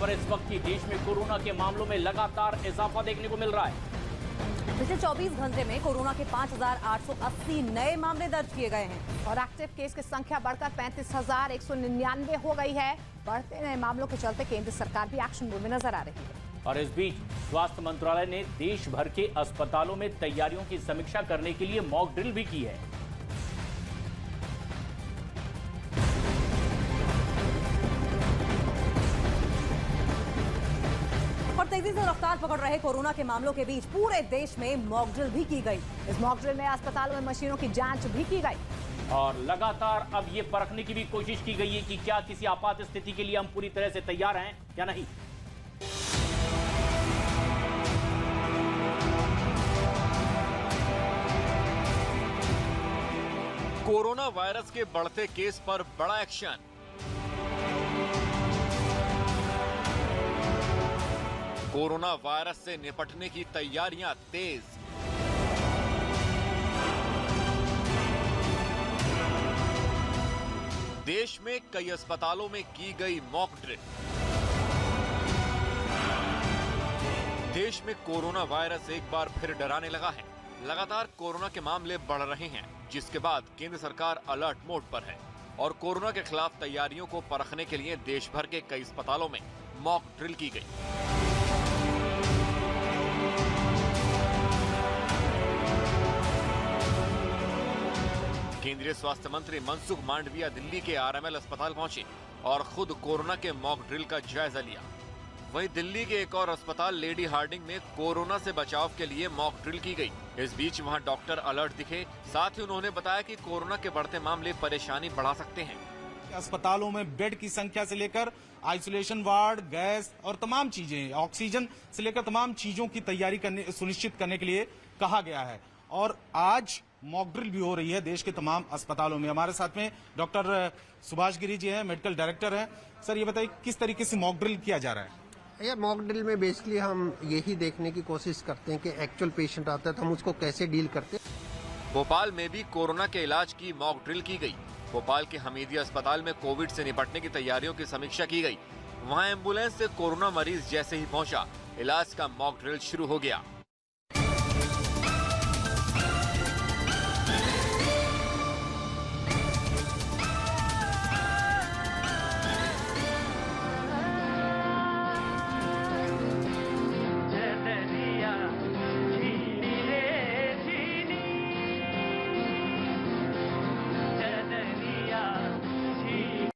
खबर इस वक्त की, देश में कोरोना के मामलों में लगातार इजाफा देखने को मिल रहा है। पिछले 24 घंटे में कोरोना के 5,880 नए मामले दर्ज किए गए हैं और एक्टिव केस की संख्या बढ़कर 35,199 हो गई है। बढ़ते नए मामलों के चलते केंद्र सरकार भी एक्शन मोड में नजर आ रही है। और इस बीच स्वास्थ्य मंत्रालय ने देश भर के अस्पतालों में तैयारियों की समीक्षा करने के लिए मॉक ड्रिल भी की है। और तेजी से रफ्तार पकड़ रहे कोरोना के मामलों के बीच पूरे देश में मॉक ड्रिल भी की गई। इस मॉक ड्रिल में अस्पतालों में मशीनों की जांच भी की गई और लगातार अब ये परखने की भी कोशिश की गई है कि क्या किसी आपात स्थिति के लिए हम पूरी तरह से तैयार हैं या नहीं। कोरोना वायरस के बढ़ते केस पर बड़ा एक्शन। कोरोना वायरस से निपटने की तैयारियां तेज। देश में कई अस्पतालों में की गई मॉक ड्रिल। देश में कोरोना वायरस एक बार फिर डराने लगा है। लगातार कोरोना के मामले बढ़ रहे हैं, जिसके बाद केंद्र सरकार अलर्ट मोड पर है और कोरोना के खिलाफ तैयारियों को परखने के लिए देश भर के कई अस्पतालों में मॉक ड्रिल की गई। केंद्रीय स्वास्थ्य मंत्री मनसुख मांडविया दिल्ली के आरएमएल अस्पताल पहुंचे और खुद कोरोना के मॉक ड्रिल का जायजा लिया। वहीं दिल्ली के एक और अस्पताल लेडी हार्डिंग में कोरोना से बचाव के लिए मॉक ड्रिल की गई। इस बीच वहां डॉक्टर अलर्ट दिखे। साथ ही उन्होंने बताया कि कोरोना के बढ़ते मामले परेशानी बढ़ा सकते हैं। अस्पतालों में बेड की संख्या से लेकर आइसोलेशन वार्ड, गैस और तमाम चीजें, ऑक्सीजन से लेकर तमाम चीजों की तैयारी सुनिश्चित करने के लिए कहा गया है। और आज मॉक ड्रिल भी हो रही है देश के तमाम अस्पतालों में। हमारे साथ में डॉक्टर सुभाष गिरी जी हैं, मेडिकल डायरेक्टर हैं। सर, ये बताइए किस तरीके से मॉक ड्रिल किया जा रहा है? यार, मॉक ड्रिल में बेसिकली हम यही देखने की कोशिश करते हैं कि एक्चुअल पेशेंट आता है तो हम उसको कैसे डील करते हैं। भोपाल में भी कोरोना के इलाज की मॉक ड्रिल की गई। भोपाल के हमीदिया अस्पताल में कोविड से निपटने की तैयारियों की समीक्षा की गई। वहां एम्बुलेंस से कोरोना मरीज जैसे ही पहुंचा, इलाज का मॉक ड्रिल शुरू हो गया।